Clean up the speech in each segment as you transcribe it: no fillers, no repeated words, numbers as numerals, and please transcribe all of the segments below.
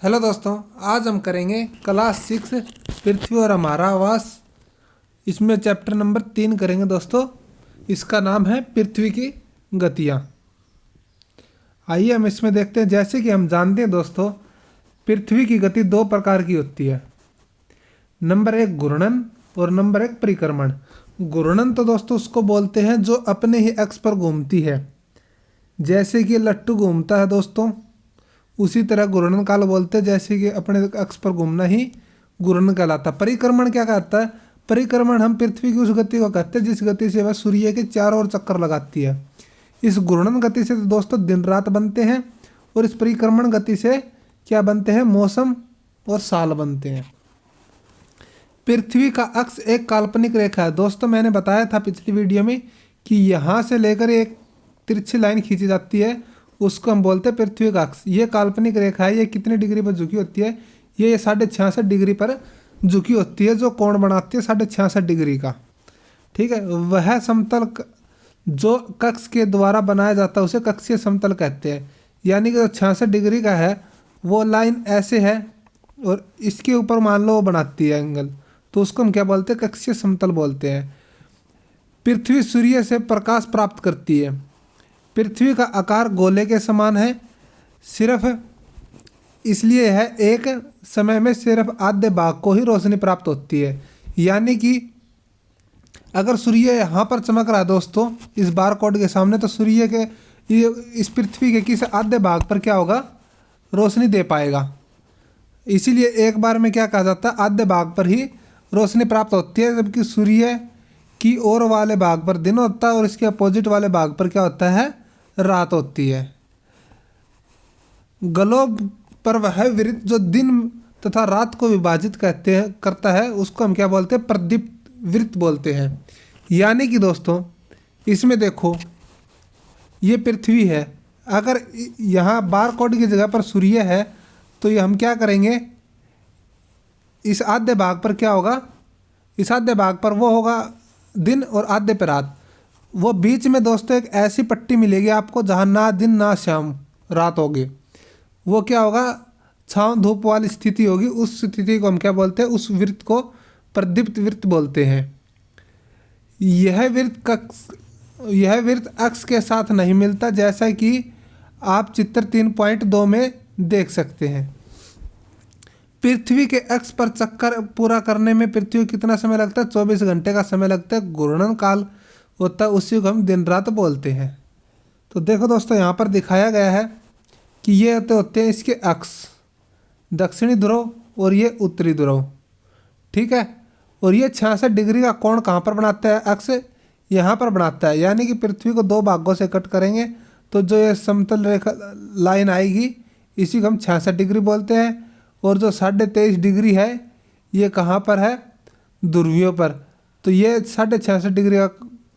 Hello दोस्तों, आज हम करेंगे क्लास 6 पृथ्वी और हमारा आवास। इसमें चैप्टर नंबर 3 करेंगे दोस्तों। इसका नाम है पृथ्वी की गतियाँ। आइए हम इसमें देखते हैं। जैसे कि हम जानते हैं दोस्तों, पृथ्वी की गति दो प्रकार की होती है। नंबर 1 घूर्णन और नंबर 1 परिक्रमण। घूर्णन तो दोस्तों उसको बोलते हैं जो अपने ही अक्ष पर घूमती है। जैसे कि लट्टू घूमता है दोस्तों, उसी तरह घूर्णन काल बोलते हैं। जैसे कि अपने अक्ष पर घूमना ही घूर्णन कहलाता है। परिक्रमण क्या कहता है? परिक्रमण हम पृथ्वी की उस गति को कहते हैं जिस गति से वह सूर्य के चारों ओर चक्कर लगाती है। इस घूर्णन गति से तो दोस्तों दिन रात बनते हैं, और इस परिक्रमण गति से क्या बनते हैं? मौसम और साल बनते हैं। पृथ्वी का अक्ष एक काल्पनिक रेखा है दोस्तों। मैंने बताया था पिछली वीडियो में कि यहाँ से लेकर एक तिरछी लाइन खींची जाती है, उसको हम बोलते हैं पृथ्वी का अक्ष। ये काल्पनिक रेखा है। ये कितने डिग्री पर झुकी होती है? ये 66.5 डिग्री पर झुकी होती है, जो कोण बनाती है 66.5 डिग्री का। ठीक है, वह समतल जो कक्ष के द्वारा बनाया जाता है उसे कक्षीय समतल कहते हैं। यानी कि जो 66 डिग्री का है वो लाइन ऐसे है और इसके ऊपर मान लो वो बनाती है एंगल, तो उसको हम क्या बोलते हैं? कक्षीय समतल बोलते हैं। पृथ्वी सूर्य से प्रकाश प्राप्त करती है। पृथ्वी का आकार गोले के समान है, सिर्फ इसलिए है एक समय में सिर्फ आधे भाग को ही रोशनी प्राप्त होती है। यानी कि अगर सूर्य यहाँ पर चमक रहा है दोस्तों इस बार कोड के सामने, तो सूर्य के इस पृथ्वी के किसी आधे भाग पर क्या होगा? रोशनी दे पाएगा। इसीलिए एक बार में क्या कहा जाता है? आधे भाग पर ही रोशनी प्राप्त होती है, जबकि सूर्य की ओर वाले भाग पर दिन होता है और इसके अपोजिट वाले भाग पर क्या होता है? रात होती है। ग्लोब पर वह वृत्त जो दिन तथा रात को विभाजित करता है उसको हम क्या बोलते हैं? प्रदीप्त वृत्त बोलते हैं। यानी कि दोस्तों इसमें देखो, ये पृथ्वी है। अगर यहाँ बार कोड की जगह पर सूर्य है तो ये हम क्या करेंगे? इस आधे भाग पर क्या होगा? इस आधे भाग पर वो होगा दिन और आधे पर रात। वो बीच में दोस्तों एक ऐसी पट्टी मिलेगी आपको जहाँ ना दिन ना शाम रात होगी। वो क्या होगा? छांव धूप वाली स्थिति होगी। उस स्थिति को हम क्या बोलते हैं? उस वृत्त को प्रदीप्त वृत्त बोलते हैं। यह वृत्त अक्ष के साथ नहीं मिलता, जैसा कि आप चित्र 3.2 में देख सकते हैं। पृथ्वी के अक्ष पर चक्कर पूरा करने में पृथ्वी को कितना समय लगता है? 24 घंटे का समय लगता है। घूर्णन काल होता है, उसी को हम दिन रात बोलते हैं। तो देखो दोस्तों, यहाँ पर दिखाया गया है कि ये होते हैं इसके अक्ष, दक्षिणी ध्रुव और ये उत्तरी ध्रुव। ठीक है, और ये 66 डिग्री का कोण कहाँ पर बनाता है? अक्ष यहाँ पर बनाता है। यानी कि पृथ्वी को दो भागों से कट करेंगे तो जो ये समतल रेखा लाइन आएगी इसी को हम 66 डिग्री बोलते हैं। और जो 23.5 डिग्री है ये कहाँ पर है? ध्रुवियों पर। तो ये 66.5 डिग्री का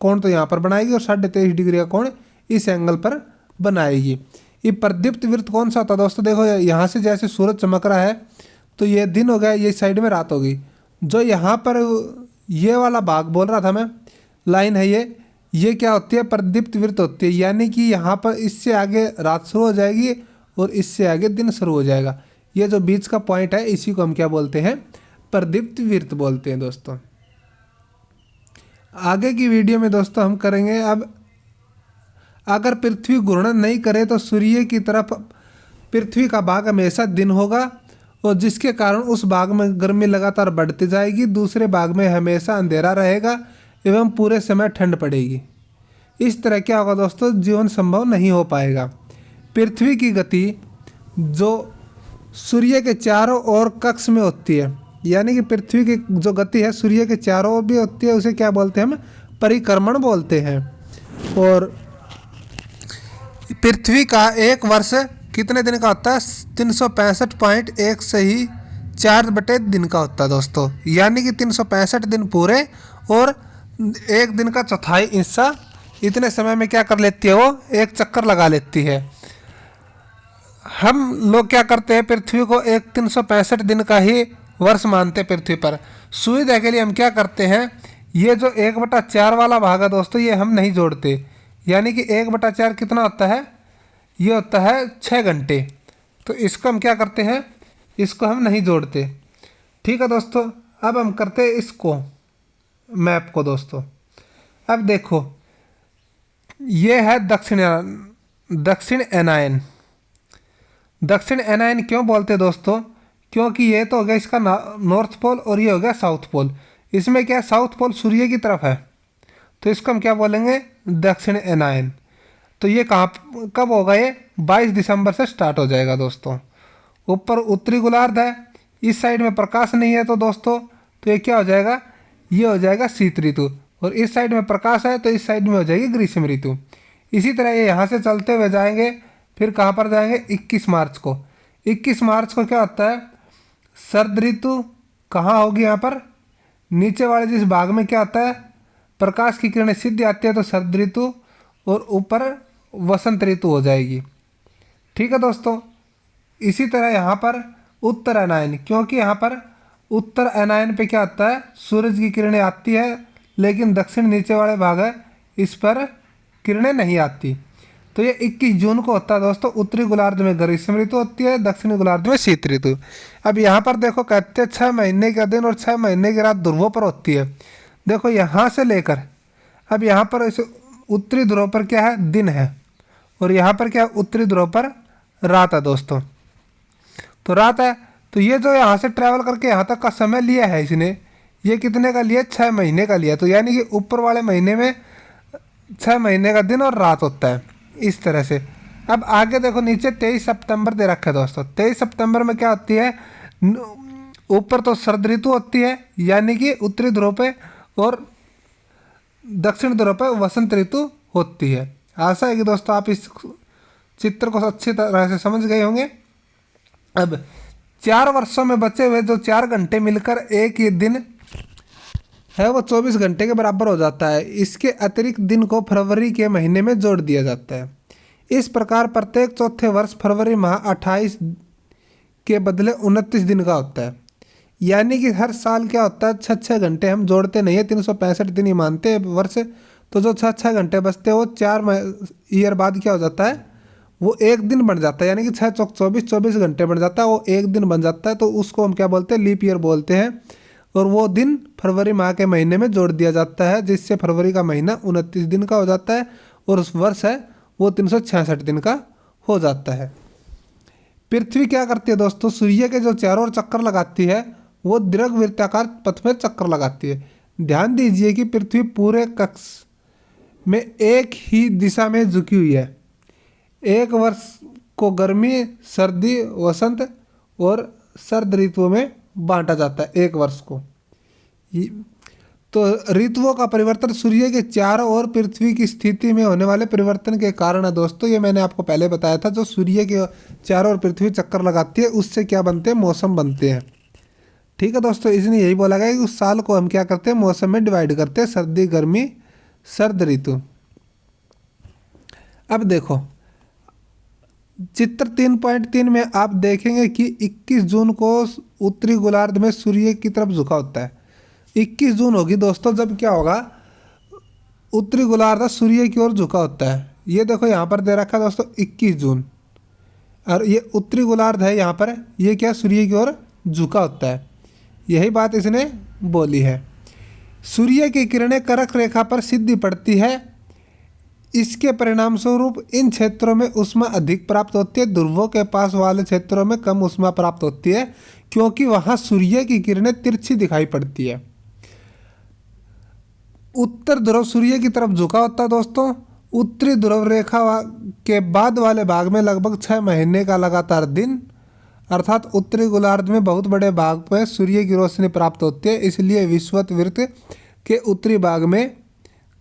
कोण तो यहाँ पर बनाएगी और 23.5 डिग्री का कोण इस एंगल पर बनाएगी। ये प्रदीप्त वृत्त कौन सा होता है दोस्तों? देखो यहाँ से जैसे सूरज चमक रहा है तो ये दिन हो गया, ये साइड में रात होगी। जो यहाँ पर ये वाला भाग बोल रहा था मैं, लाइन है ये क्या होती है? प्रदीप्त वृत्त होती है। यानी कि यहाँ पर इससे आगे रात शुरू हो जाएगी और इससे आगे दिन शुरू हो जाएगा। ये जो बीच का पॉइंट है इसी को हम क्या बोलते हैं? प्रदीप्त वृत्त बोलते हैं दोस्तों। आगे की वीडियो में दोस्तों हम करेंगे अब, अगर पृथ्वी घूर्णन नहीं करे तो सूर्य की तरफ पृथ्वी का भाग हमेशा दिन होगा, और जिसके कारण उस भाग में गर्मी लगातार बढ़ती जाएगी। दूसरे भाग में हमेशा अंधेरा रहेगा एवं पूरे समय ठंड पड़ेगी। इस तरह क्या होगा दोस्तों? जीवन संभव नहीं हो पाएगा। पृथ्वी की गति जो सूर्य के चारों ओर कक्ष में होती है, यानी कि पृथ्वी की जो गति है सूर्य के चारों ओर भी होती है, उसे क्या बोलते हैं? हम परिक्रमण बोलते हैं। और पृथ्वी का एक वर्ष कितने दिन का होता है? 365.1 से ही 4 दिन का होता है दोस्तों। यानी कि 365 दिन पूरे और एक दिन का चौथाई हिस्सा इतने समय में क्या कर लेती है? वो एक चक्कर लगा लेती है। हम लोग क्या करते हैं? पृथ्वी को एक 365 दिन का ही वर्ष मानते हैं पृथ्वी पर। सुविधा के लिए हम क्या करते हैं? ये जो 1/4 वाला भाग है दोस्तों ये हम नहीं जोड़ते। यानी कि 1/4 कितना होता है? ये होता है 6 घंटे। तो इसको हम क्या करते हैं? इसको हम नहीं जोड़ते। ठीक है दोस्तों, अब हम करते हैं इसको, मैप को दोस्तों। अब देखो, ये है दक्षिण एनायन। दक्षिण एनायन क्यों बोलते हैं दोस्तों? क्योंकि ये तो हो गया इसका नॉर्थ पोल और ये हो गया साउथ पोल। इसमें क्या है, साउथ पोल सूर्य की तरफ है, तो इसको हम क्या बोलेंगे, दक्षिण एनायन। तो ये कहाँ कब होगा, ये 22 दिसंबर से स्टार्ट हो जाएगा दोस्तों। ऊपर उत्तरी गोलार्ध है, इस साइड में प्रकाश नहीं है तो दोस्तों, तो ये क्या हो जाएगा, ये हो जाएगा शीत ऋतु। और इस साइड में प्रकाश है तो इस साइड में हो जाएगी ग्रीष्म ऋतु। इसी तरह ये यहाँ से चलते हुए जाएंगे, फिर कहाँ पर जाएंगे, 21 मार्च को। 21 मार्च को क्या होता है, शरद ऋतु। कहाँ होगी, यहाँ पर नीचे वाले जिस भाग में क्या होता है, प्रकाश की किरणें सीधी आती है तो शरद ऋतु, और ऊपर वसंत ऋतु हो जाएगी। ठीक है दोस्तों। इसी तरह यहाँ पर उत्तर अनायन, क्योंकि यहाँ पर उत्तर अनायन पे क्या होता है, सूरज की किरणें आती है, लेकिन दक्षिण नीचे वाले भाग है इस पर किरणें नहीं आती। तो ये 21 जून को होता है दोस्तों। उत्तरी गोलार्ध में ग्रीष्म ऋतु होती है, दक्षिणी गोलार्ध में शीत ऋतु। अब यहाँ पर देखो, कहते हैं 6 महीने का दिन और 6 महीने की रात ध्रुवों पर होती है। देखो यहाँ से लेकर अब यहाँ पर इस उत्तरी ध्रुव पर क्या है, दिन है, और यहाँ पर क्या है, उत्तरी ध्रुव पर रात है दोस्तों। तो रात है, तो ये जो यहाँ से ट्रैवल करके यहाँ तक का समय लिया है इसने, ये कितने का लिया, 6 महीने का लिया। तो यानी कि ऊपर वाले महीने में 6 महीने का दिन और रात होता है, इस तरह से। अब आगे देखो, नीचे 23 सितंबर दे रखा है दोस्तों। 23 सितंबर में क्या होती है, ऊपर तो शरद ऋतु होती है, यानी कि उत्तरी ध्रुव पे, और दक्षिण ध्रुव पे वसंत ऋतु होती है। आशा है कि दोस्तों आप इस चित्र को अच्छी तरह से समझ गए होंगे। अब 4 वर्षों में बचे हुए जो 4 घंटे मिलकर एक ही दिन है, वो 24 घंटे के बराबर हो जाता है। इसके अतिरिक्त दिन को फरवरी के महीने में जोड़ दिया जाता है। इस प्रकार प्रत्येक चौथे वर्ष फरवरी माह 28 के बदले 29 दिन का होता है। यानी कि हर साल क्या होता है, 6-6 घंटे हम जोड़ते नहीं है, 365 दिन ही मानते हैं वर्ष। तो जो 6-6 घंटे बचते हैं वो 4 ईयर बाद क्या हो जाता है, वो एक दिन बन जाता है। यानी कि 6 चौक 24 घंटे बन जाता है, वो एक दिन बन जाता है। तो उसको हम क्या बोलते हैं, लीप ईयर बोलते हैं। और वो दिन फरवरी माह के महीने में जोड़ दिया जाता है, जिससे फरवरी का महीना 29 दिन का हो जाता है, और उस वर्ष है वो 366 दिन का हो जाता है। पृथ्वी क्या करती है दोस्तों, सूर्य के जो चारों ओर चक्कर लगाती है, वो दीर्घवृत्ताकार पथ में चक्कर लगाती है। ध्यान दीजिए कि पृथ्वी पूरे कक्ष में एक ही दिशा में झुकी हुई है। एक वर्ष को गर्मी, सर्दी, वसंत और शरद ऋतुओं में बांटा जाता है, एक वर्ष को। तो ऋतुओं का परिवर्तन सूर्य के चारों ओर पृथ्वी की स्थिति में होने वाले परिवर्तन के कारण है दोस्तों। ये मैंने आपको पहले बताया था, जो सूर्य के चारों ओर पृथ्वी चक्कर लगाती है, उससे क्या बनते हैं, मौसम बनते हैं। ठीक है दोस्तों, इसने यही बोला गया कि उस साल को हम क्या करते हैं, मौसम में डिवाइड करते हैं, सर्दी, गर्मी, शरद ऋतु। अब देखो चित्र 3.3 में आप देखेंगे कि 21 जून को उत्तरी गोलार्ध में सूर्य की तरफ झुका होता है। 21 जून होगी दोस्तों जब क्या होगा, उत्तरी गोलार्ध सूर्य की ओर झुका होता है। ये देखो यहाँ पर दे रखा है दोस्तों 21 जून, और ये उत्तरी गोलार्ध है, यहाँ पर ये क्या सूर्य की ओर झुका होता है। यही बात इसने बोली है। सूर्य की किरणें कर्क रेखा पर सीधी पड़ती है। इसके परिणाम स्वरूप इन क्षेत्रों में ऊष्मा अधिक प्राप्त होती है, ध्रुवों के पास वाले क्षेत्रों में कम ऊष्मा प्राप्त होती है, क्योंकि वहां सूर्य की किरणें तिरछी दिखाई पड़ती है। उत्तर ध्रुव सूर्य की तरफ झुका होता है दोस्तों। उत्तरी ध्रुव रेखा के बाद वाले भाग में लगभग 6 महीने का लगातार दिन, अर्थात उत्तरी गोलार्ध में बहुत बड़े भाग पर सूर्य की रोशनी प्राप्त होती है, इसलिए विषुवत के उत्तरी भाग में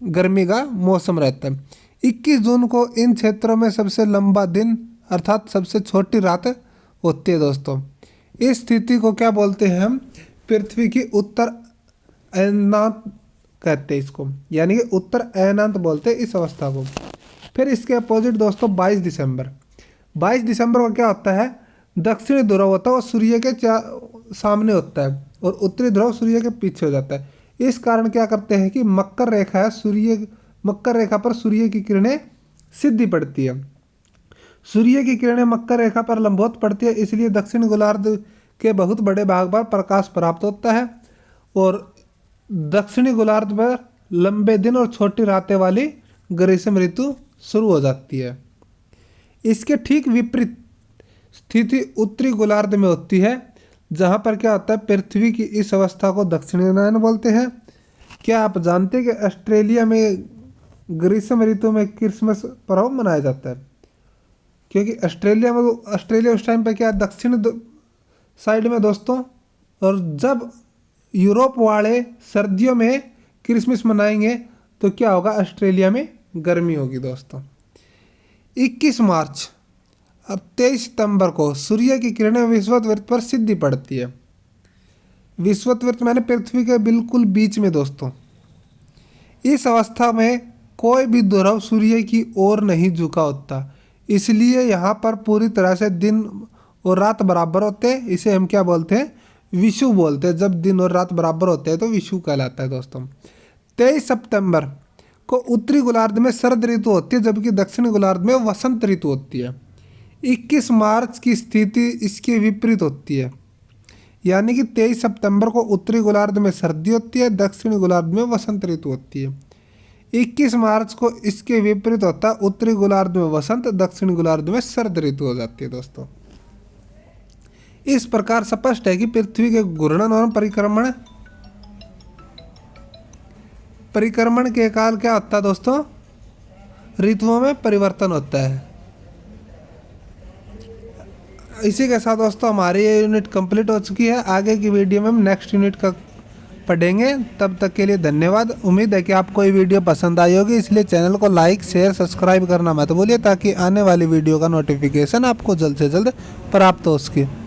गर्मी का मौसम रहता है। 21 जून को इन क्षेत्रों में सबसे लंबा दिन अर्थात सबसे छोटी रात होती है दोस्तों। इस स्थिति को क्या बोलते हैं हम, पृथ्वी की उत्तर अयनांत कहते हैं इसको, यानी कि उत्तर अयनांत बोलते हैं इस अवस्था को। फिर इसके अपोजिट दोस्तों 22 दिसंबर को क्या होता है, दक्षिणी ध्रुव होता है वो सूर्य के सामने होता है, और उत्तरी ध्रुव सूर्य के पीछे हो जाता है। इस कारण क्या करते हैं कि मकर रेखा पर सूर्य की किरणें सीधी पड़ती है। सूर्य की किरणें मकर रेखा पर लंबवत पड़ती है, इसलिए दक्षिण गोलार्ध के बहुत बड़े भाग पर प्रकाश प्राप्त होता है और दक्षिणी गोलार्ध पर लंबे दिन और छोटी रातें वाली ग्रीष्म ऋतु शुरू हो जाती है। इसके ठीक विपरीत स्थिति उत्तरी गोलार्ध में होती है, जहाँ पर क्या होता है, पृथ्वी की इस अवस्था को दक्षिणायन बोलते हैं। क्या आप जानते हैं कि ऑस्ट्रेलिया में ग्रीष्म ऋतु में क्रिसमस पर्व मनाया जाता है? क्योंकि ऑस्ट्रेलिया उस टाइम पे क्या दक्षिण साइड में दोस्तों, और जब यूरोप वाले सर्दियों में क्रिसमस मनाएंगे तो क्या होगा, ऑस्ट्रेलिया में गर्मी होगी दोस्तों। 21 मार्च और 23 सितंबर को सूर्य की किरणें विषुवत पर सीधी पड़ती है। विषुवत मैंने पृथ्वी के बिल्कुल बीच में दोस्तों। इस अवस्था में कोई भी ध्रुव सूर्य की ओर नहीं झुका होता, इसलिए यहाँ पर पूरी तरह से दिन और रात बराबर होते हैं। इसे हम क्या बोलते हैं, विषुव बोलते हैं। जब दिन और रात बराबर होते हैं तो विषुव कहलाता है दोस्तों। 23 सितंबर को उत्तरी गोलार्ध में शरद ऋतु होती है, जबकि दक्षिणी गोलार्ध में वसंत ऋतु होती है। 21 मार्च की स्थिति इसके विपरीत होती है, यानी कि 23 सितंबर को उत्तरी गोलार्ध में सर्दी होती है, दक्षिणी गोलार्ध में वसंत ऋतु होती है। 21 मार्च को इसके विपरीत होता है, उत्तरी गोलार्ध में वसंत, दक्षिणी गोलार्ध में शरद ऋतु हो जाती है दोस्तों। इस प्रकार स्पष्ट है कि पृथ्वी के घूर्णन और परिक्रमण के काल क्या होता है दोस्तों, ऋतुओं में परिवर्तन होता है। इसी के साथ दोस्तों हमारी ये यूनिट कंप्लीट हो चुकी है। आगे की वीडियो में हम नेक्स्ट यूनिट का पढ़ेंगे। तब तक के लिए धन्यवाद। उम्मीद है कि आपको ये वीडियो पसंद आई होगी, इसलिए चैनल को लाइक शेयर सब्सक्राइब करना मत भूलिए, ताकि आने वाली वीडियो का नोटिफिकेशन आपको जल्द से जल्द प्राप्त हो सके।